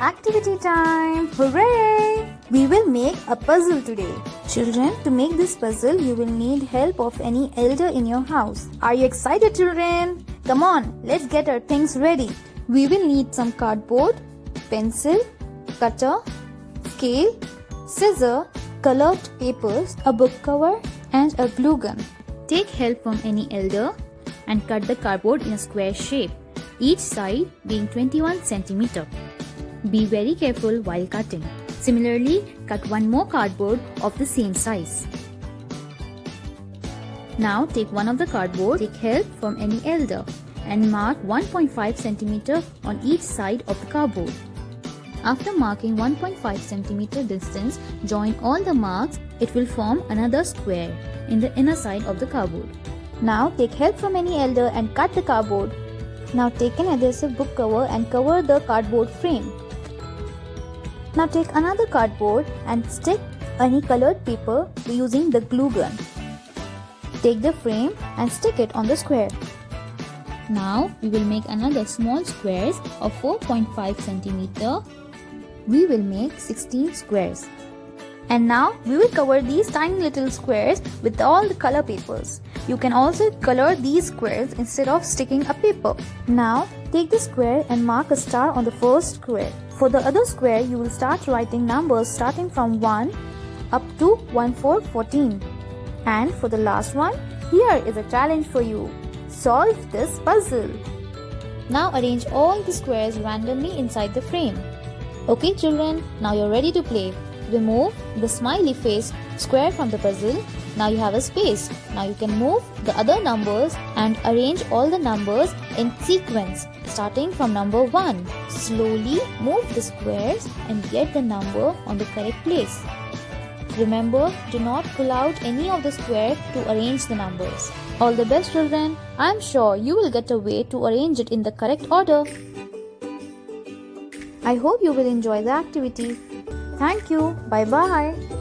Activity time! Hooray! We will make a puzzle today. Children, to make this puzzle, you will need help of any elder in your house. Are you excited, children? Come on, let's get our things ready. We will need some cardboard, pencil, cutter, scale, scissor, colored papers, a book cover, and a glue gun. Take help from any elder and cut the cardboard in a square shape, each side being 21 cm. Be very careful while cutting. Similarly, cut one more cardboard of the same size. Now take one of the cardboard, take help from any elder and mark 1.5 cm on each side of the cardboard. After marking 1.5 cm distance, join all the marks. It will form another square in the inner side of the cardboard. Now take help from any elder and cut the cardboard. Now take an adhesive book cover and cover the cardboard frame. Now take another cardboard and stick any colored paper using the glue gun. Take the frame and stick it on the square. Now we will make another small squares of 4.5 cm. We will make 16 squares. And now we will cover these tiny little squares with all the color papers. You can also color these squares instead of sticking a paper. Now take the square and mark a star on the first square. For the other square, you will start writing numbers starting from 1 up to 1414. And for the last one, here is a challenge for you. Solve this puzzle. Now arrange all the squares randomly inside the frame. Okay children, now you're ready to play. Remove the smiley face square from the puzzle. Now you have a space. Now you can move the other numbers and arrange all the numbers in sequence starting from number 1. Slowly move the squares and get the number on the correct place. Remember, do not pull out any of the square to arrange the numbers. All the best children. I am sure you will get a way to arrange it in the correct order. I hope you will enjoy the activity. Thank you. Bye-bye.